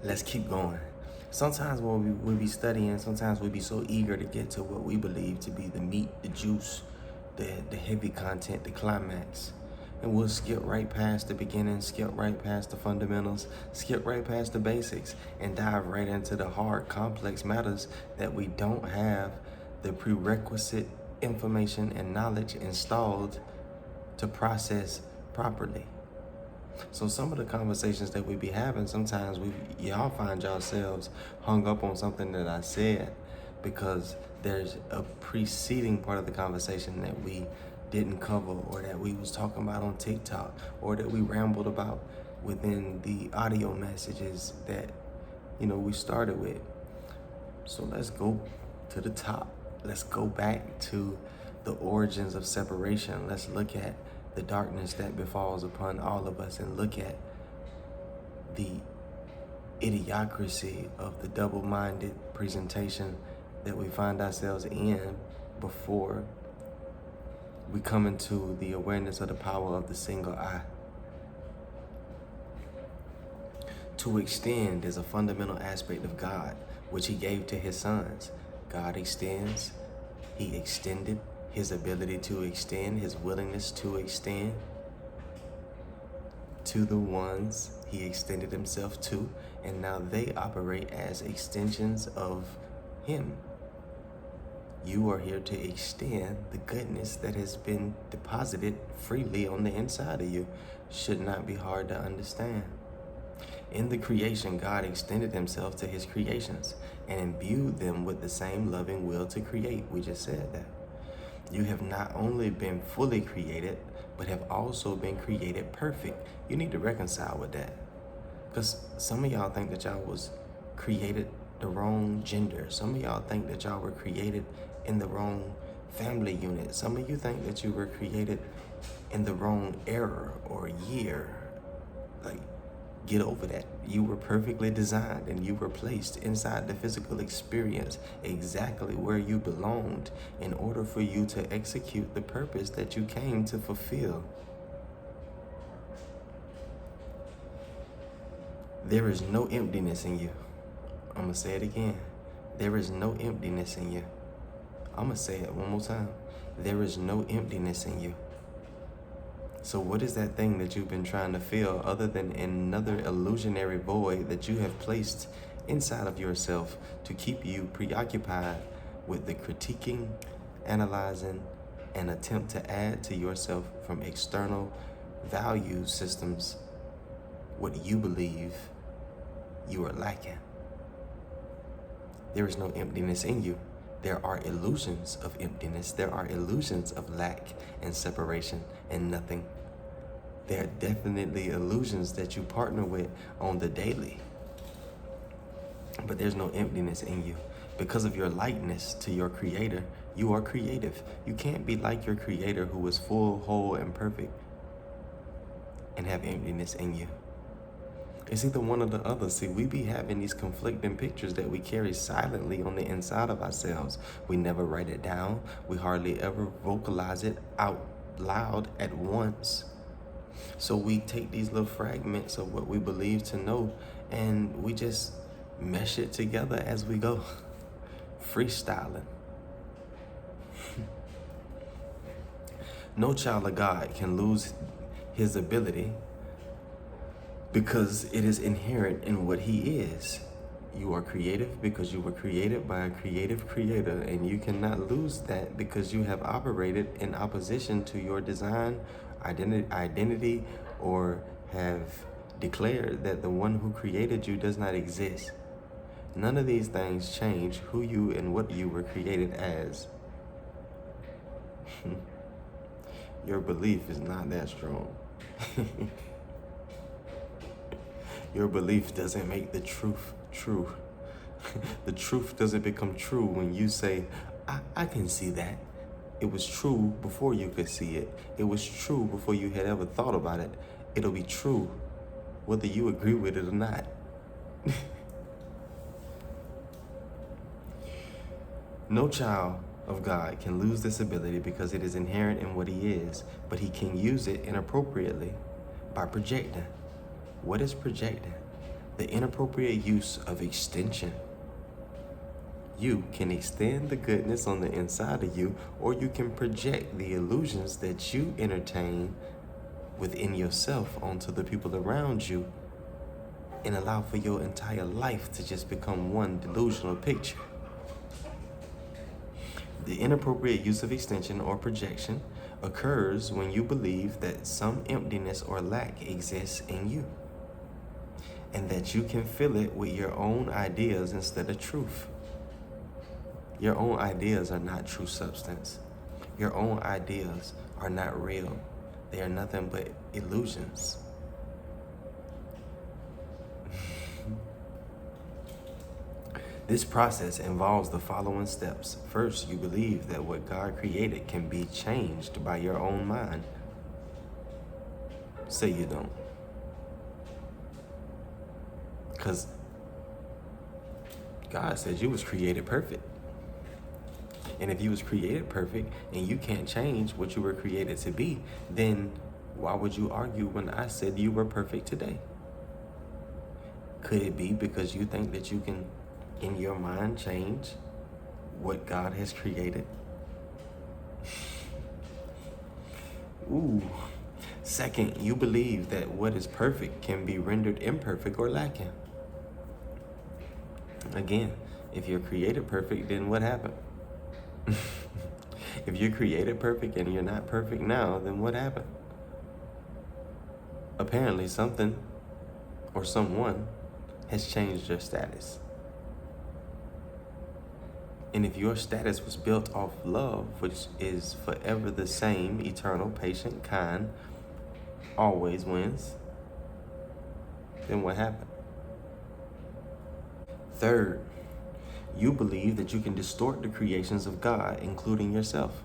let's keep going. Sometimes when we be studying, sometimes we be so eager to get to what we believe to be the meat, the juice, the heavy content, the climax. And we'll skip right past the beginning, skip right past the fundamentals, skip right past the basics, and dive right into the hard, complex matters that we don't have the prerequisite information and knowledge installed to process properly. So some of the conversations that we be having, sometimes y'all find yourselves hung up on something that I said because there's a preceding part of the conversation that we didn't cover, or that we was talking about on TikTok, or that we rambled about within the audio messages that, we started with. So let's go to the top. Let's go back to the origins of separation. Let's look at the darkness that befalls upon all of us, and look at the idiocracy of the double-minded presentation that we find ourselves in before we come into the awareness of the power of the single eye. To extend is a fundamental aspect of God, which he gave to his sons. God extends. He extended his ability to extend, his willingness to extend to the ones he extended himself to, and now they operate as extensions of him. You are here to extend the goodness that has been deposited freely on the inside of you. Should not be hard to understand. In the creation, God extended himself to his creations and imbued them with the same loving will to create. We just said that. You have not only been fully created, but have also been created perfect. You need to reconcile with that. Because some of y'all think that y'all was created the wrong gender. Some of y'all think that y'all were created in the wrong family unit. Some of you think that you were created in the wrong era or year. Like, get over that. You were perfectly designed, and you were placed inside the physical experience exactly where you belonged in order for you to execute the purpose that you came to fulfill. There is no emptiness in you. I'm going to say it again. There is no emptiness in you. I'm going to say it one more time. There is no emptiness in you. So what is that thing that you've been trying to fill other than another illusionary void that you have placed inside of yourself to keep you preoccupied with the critiquing, analyzing, and attempt to add to yourself from external value systems what you believe you are lacking? There is no emptiness in you. There are illusions of emptiness. There are illusions of lack and separation and nothing. There are definitely illusions that you partner with on the daily. But there's no emptiness in you. Because of your likeness to your creator, you are creative. You can't be like your creator, who is full, whole, and perfect, and have emptiness in you. It's either one or the other. See, we be having these conflicting pictures that we carry silently on the inside of ourselves. We never write it down. We hardly ever vocalize it out loud at once. So we take these little fragments of what we believe to know, and we just mesh it together as we go. Freestyling. No child of God can lose his ability, because it is inherent in what he is. You are creative because you were created by a creative creator, and you cannot lose that because you have operated in opposition to your design, identity, or have declared that the one who created you does not exist. None of these things change who you and what you were created as. Your belief is not that strong. Your belief doesn't make the truth true. The truth doesn't become true when you say, I can see that. It was true before you could see it. It was true before you had ever thought about it. It'll be true whether you agree with it or not. No child of God can lose this ability because it is inherent in what he is, but he can use it inappropriately by projecting. What is projecting? The inappropriate use of extension. You can extend the goodness on the inside of you, or you can project the illusions that you entertain within yourself onto the people around you and allow for your entire life to just become one delusional picture. The inappropriate use of extension or projection occurs when you believe that some emptiness or lack exists in you, and that you can fill it with your own ideas instead of truth. Your own ideas are not true substance. Your own ideas are not real. They are nothing but illusions. This process involves the following steps. First, you believe that what God created can be changed by your own mind. Say you don't. Because God said you was created perfect. And if you was created perfect and you can't change what you were created to be, then why would you argue when I said you were perfect today? Could it be because you think that you can, in your mind, change what God has created? Ooh. Second, you believe that what is perfect can be rendered imperfect or lacking. Again, if you're created perfect, then what happened? If you're created perfect and you're not perfect now, then what happened? Apparently something or someone has changed your status. And if your status was built off love, which is forever the same, eternal, patient, kind, always wins, then what happened? Third, you believe that you can distort the creations of God, including yourself.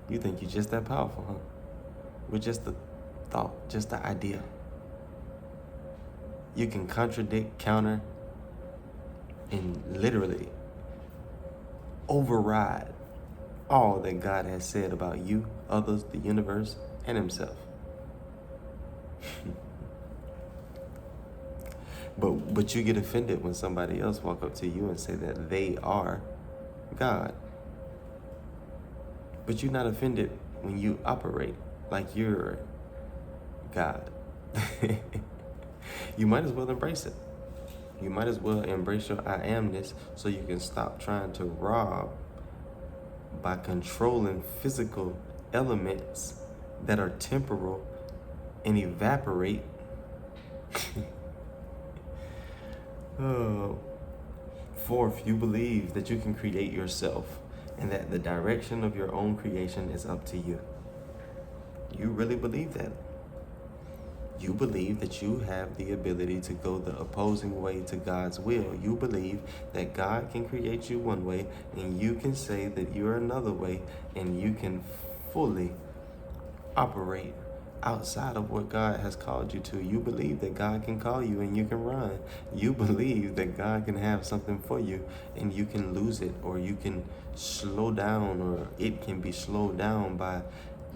You think you're just that powerful, huh? With just the thought, just the idea. You can contradict, counter, and literally override all that God has said about you, others, the universe, and himself. But you get offended when somebody else walk up to you and say that they are God. But you're not offended when you operate like you're God. You might as well embrace it. You might as well embrace your I amness so you can stop trying to rob by controlling physical elements that are temporal and evaporate. Oh. Fourth, you believe that you can create yourself and that the direction of your own creation is up to you. You really believe that. You believe that you have the ability to go the opposing way to God's will. You believe that God can create you one way and you can say that you're another way, and you can fully operate outside of what God has called you to. You believe that God can call you and you can run. You believe that God can have something for you and you can lose it, or you can slow down, or it can be slowed down by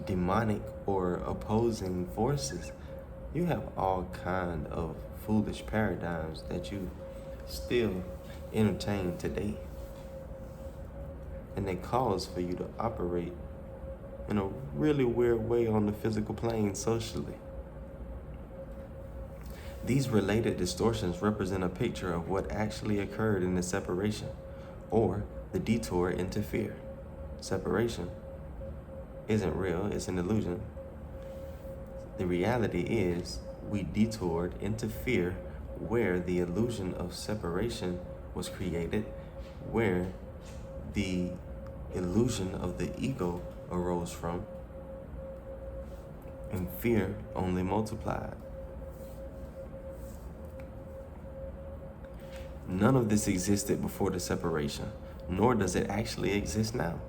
demonic or opposing forces. You have all kind of foolish paradigms that you still entertain today. And they cause for you to operate in a really weird way on the physical plane socially. These related distortions represent a picture of what actually occurred in the separation, or the detour into fear. Separation isn't real, it's an illusion. The reality is we detoured into fear, where the illusion of separation was created, where the illusion of the ego arose from, and fear only multiplied. None of this existed before the separation, nor does it actually exist now.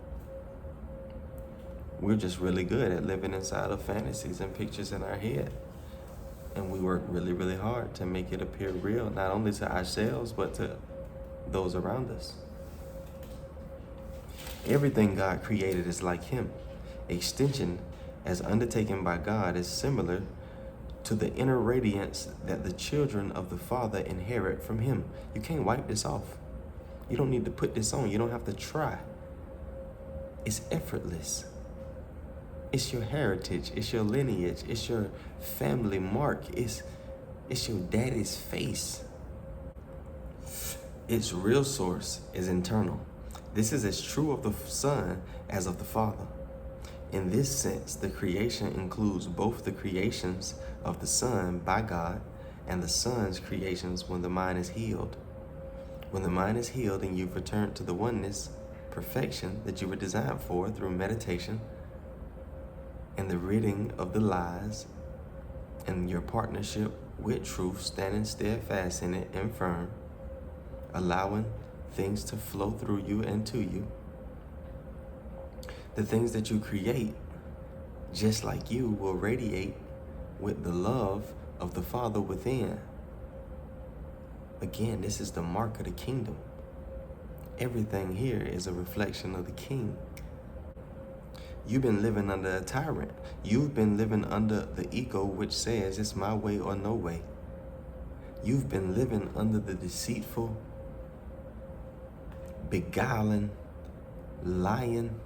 We're just really good at living inside of fantasies and pictures in our head. And we work really, really hard to make it appear real, not only to ourselves, but to those around us. Everything God created is like him. Extension, as undertaken by God, is similar to the inner radiance that the children of the Father inherit from him. You can't wipe this off. You don't need to put this on. You don't have to try. It's effortless. It's your heritage. It's your lineage. It's your family mark. It's your daddy's face. Its real source is internal. This is as true of the Son as of the Father. In this sense, the creation includes both the creations of the Son by God and the Son's creations when the mind is healed. When the mind is healed and you've returned to the oneness, perfection that you were designed for through meditation and the ridding of the lies and your partnership with truth, standing steadfast in it and firm, allowing things to flow through you and to you. The things that you create, just like you, will radiate with the love of the Father within. Again, this is the mark of the kingdom. Everything here is a reflection of the King. You've been living under a tyrant. You've been living under the ego which says it's my way or no way. You've been living under the deceitful, beguiling, lying,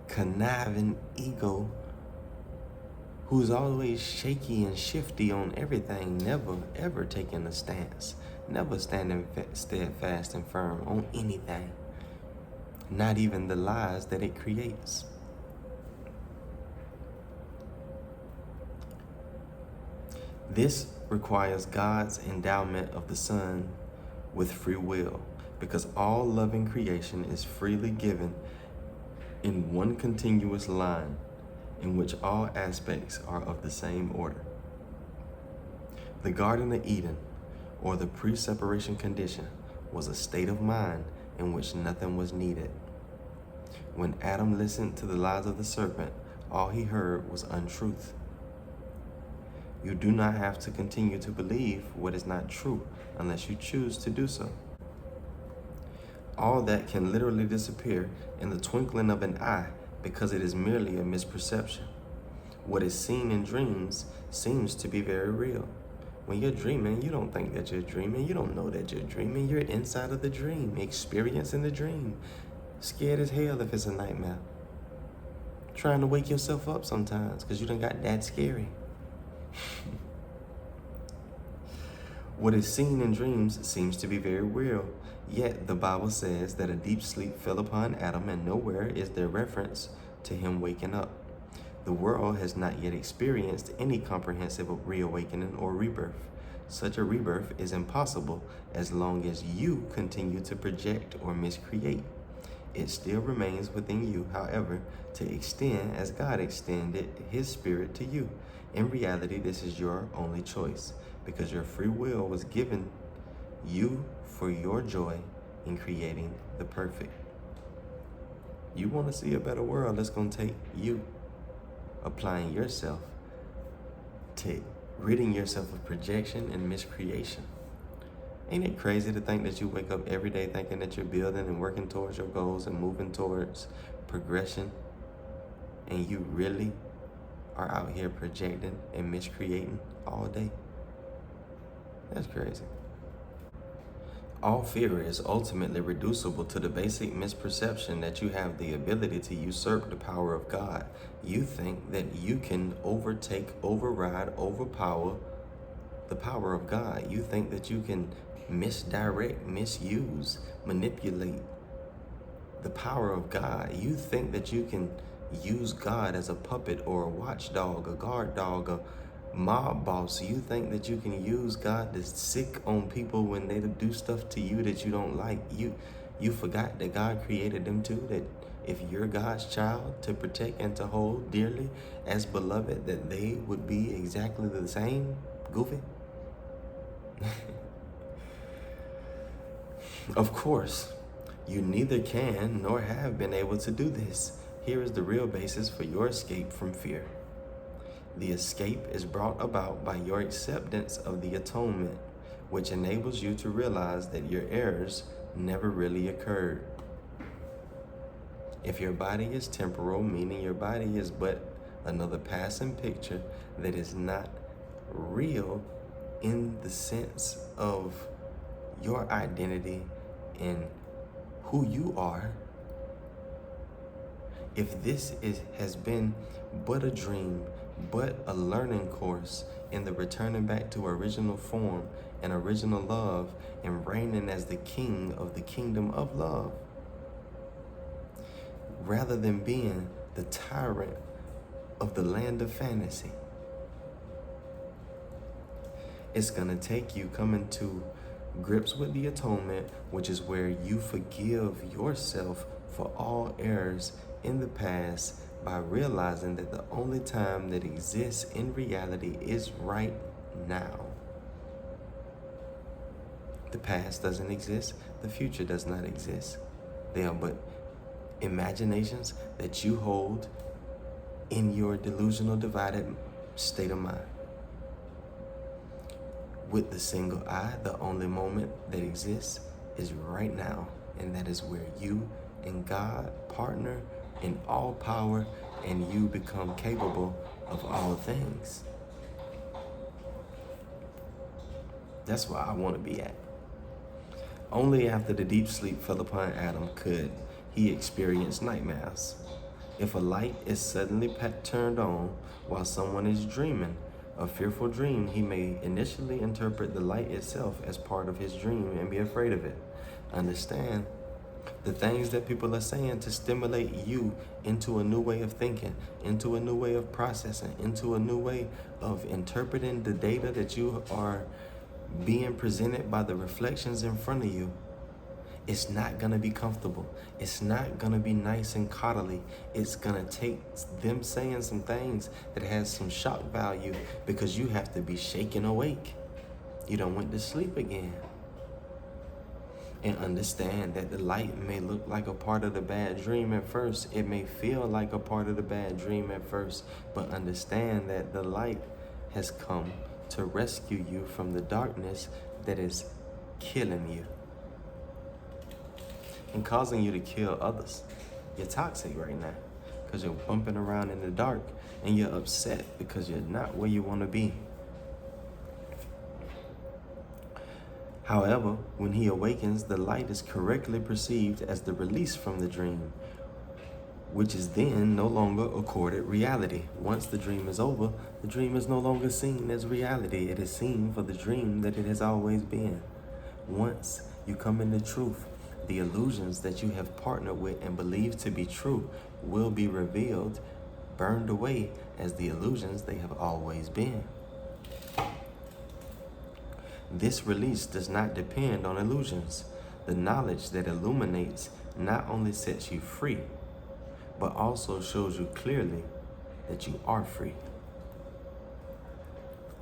conniving ego who's always shaky and shifty on everything, never ever taking a stance, never standing steadfast and firm on anything, not even the lies that it creates. This requires God's endowment of the Son with free will, because all loving creation is freely given in one continuous line in which all aspects are of the same order. The Garden of Eden, or the pre-separation condition, was a state of mind in which nothing was needed. When Adam listened to the lies of the serpent, all he heard was untruth. You do not have to continue to believe what is not true unless you choose to do so. All that can literally disappear in the twinkling of an eye because it is merely a misperception. What is seen in dreams seems to be very real. When you're dreaming, you don't think that you're dreaming. You don't know that you're dreaming. You're inside of the dream, experiencing the dream. Scared as hell if it's a nightmare. Trying to wake yourself up sometimes because you done got that scary. What is seen in dreams seems to be very real, yet the Bible says that a deep sleep fell upon Adam, and nowhere is there reference to him waking up. The world has not yet experienced any comprehensive reawakening or rebirth. Such a rebirth is impossible as long as you continue to project or miscreate. It still remains within you, however, to extend as God extended his spirit to you. In reality, this is your only choice, because your free will was given you for your joy in creating the perfect. You want to see a better world, it's going to take you applying yourself to ridding yourself of projection and miscreation. Ain't it crazy to think that you wake up every day thinking that you're building and working towards your goals and moving towards progression, and you really are out here projecting and miscreating all day? That's crazy. All fear is ultimately reducible to the basic misperception that you have the ability to usurp the power of God. You think that you can overtake, override, overpower the power of God. You think that you can misdirect, misuse, manipulate the power of God. You think that you can use God as a puppet or a watchdog, a guard dog, a mob boss. You think that you can use God to sick on people when they do stuff to you that you don't like. You forgot that God created them too, that if you're God's child, to protect and to hold dearly as beloved, that they would be exactly the same. Goofy. Of course, you neither can nor have been able to do this. Here is the real basis for your escape from fear. The escape is brought about by your acceptance of the atonement, which enables you to realize that your errors never really occurred. If your body is temporal, meaning your body is but another passing picture that is not real in the sense of your identity and who you are, if this has been but a dream, but a learning course in the returning back to original form and original love and reigning as the king of the kingdom of love, rather than being the tyrant of the land of fantasy, it's going to take you coming to grips with the atonement, which is where you forgive yourself for all errors in the past by realizing that the only time that exists in reality is right now. The past doesn't exist. The future does not exist. They are but imaginations that you hold in your delusional divided state of mind. With the single eye, the only moment that exists is right now, and that is where you and God partner in all power, and you become capable of all things. That's where I want to be at. Only after the deep sleep fell upon Adam could he experience nightmares. If a light is suddenly turned on while someone is dreaming a fearful dream, he may initially interpret the light itself as part of his dream and be afraid of it. Understand, the things that people are saying to stimulate you into a new way of thinking, into a new way of processing, into a new way of interpreting the data that you are being presented by the reflections in front of you. It's not going to be comfortable. It's not going to be nice and coddly. It's going to take them saying some things that has some shock value because you have to be shaken awake. You don't want to sleep again. And understand that the light may look like a part of the bad dream at first. It may feel like a part of the bad dream at first. But understand that the light has come to rescue you from the darkness that is killing you and causing you to kill others. You're toxic right now because you're bumping around in the dark and you're upset because you're not where you want to be. However, when he awakens, the light is correctly perceived as the release from the dream, which is then no longer accorded reality. Once the dream is over, the dream is no longer seen as reality. It is seen for the dream that it has always been. Once you come into truth, the illusions that you have partnered with and believed to be true will be revealed, burned away as the illusions they have always been. This release does not depend on illusions. The knowledge that illuminates not only sets you free, but also shows you clearly that you are free.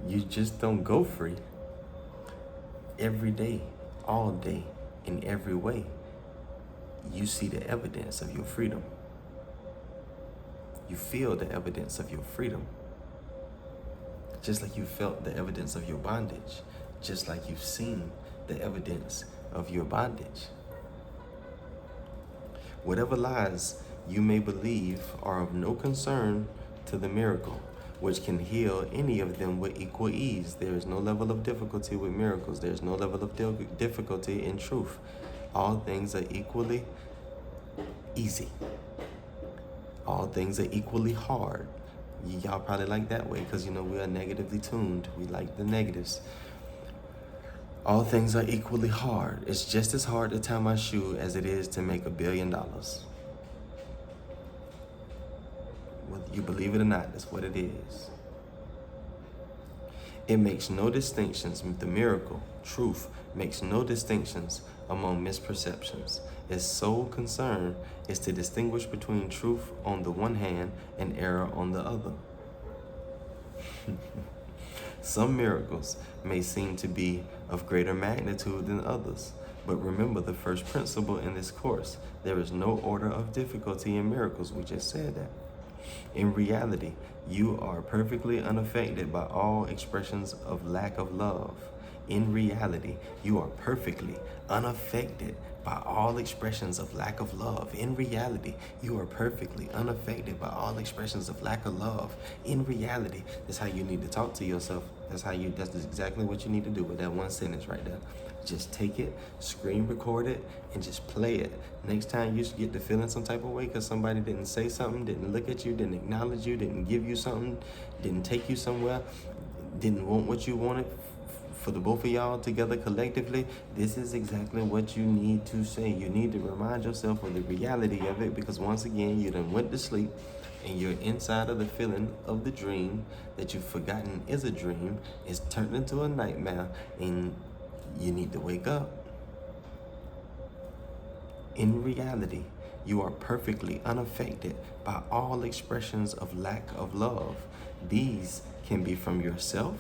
You just don't go free. Every day, all day, in every way, you see the evidence of your freedom. You feel the evidence of your freedom. Just like you felt the evidence of your bondage. Just like you've seen the evidence of your bondage. Whatever lies you may believe are of no concern to the miracle, which can heal any of them with equal ease. There is no level of difficulty with miracles. There is no level of difficulty in truth. All things are equally easy. All things are equally hard. Y'all probably like that way because, we are negatively tuned. We like the negatives. All things are equally hard. It's just as hard to tie my shoe as it is to make $1 billion. Whether you believe it or not, that's what it is. It makes no distinctions. The miracle, truth, makes no distinctions among misperceptions. Its sole concern is to distinguish between truth on the one hand and error on the other. Some miracles may seem to be of greater magnitude than others, but remember the first principle in this course. There is no order of difficulty in miracles. We just said that. In reality, you are perfectly unaffected by all expressions of lack of love. In reality, you are perfectly unaffected by all expressions of lack of love. In reality, you are perfectly unaffected by all expressions of lack of love. In reality, that's how you need to talk to yourself. That's exactly what you need to do with that one sentence right there. Just take it, screen record it, and just play it. Next time you get to feeling some type of way because somebody didn't say something, didn't look at you, didn't acknowledge you, didn't give you something, didn't take you somewhere, didn't want what you wanted for the both of y'all together collectively, this is exactly what you need to say. You need to remind yourself of the reality of it, because once again, you done went to sleep and you're inside of the feeling of the dream that you've forgotten is a dream. It's turned into a nightmare and you need to wake up. In reality, you are perfectly unaffected by all expressions of lack of love. These can be from yourself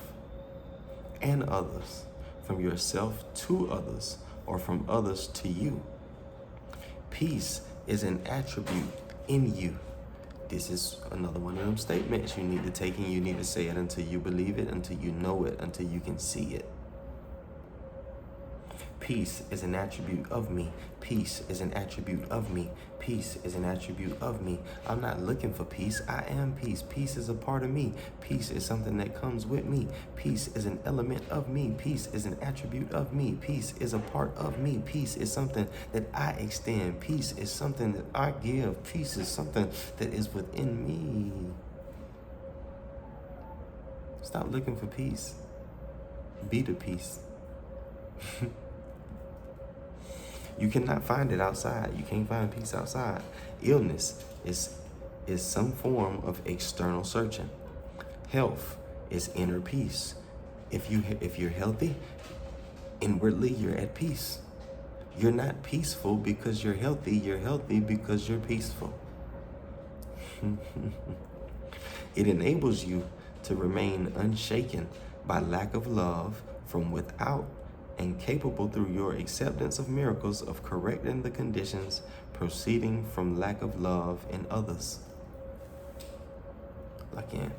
and others, from yourself to others, or from others to you. Peace is an attribute in you. This is another one of them statements you need to take, and you need to say it until you believe it, until you know it, until you can see it. Peace is an attribute of me. Peace is an attribute of me. Peace is an attribute of me. I'm not looking for peace. I am peace. Peace is a part of me. Peace is something that comes with me. Peace is an element of me. Peace is an attribute of me. Peace is a part of me. Peace is something that I extend. Peace is something that I give. Peace is something that is within me. Stop looking for peace. Be the peace. You cannot find it outside. You can't find peace outside. Illness is some form of external searching. Health is inner peace. If you're healthy, inwardly you're at peace. You're not peaceful because you're healthy. You're healthy because you're peaceful. It enables you to remain unshaken by lack of love from without, and capable through your acceptance of miracles of correcting the conditions proceeding from lack of love in others. Like in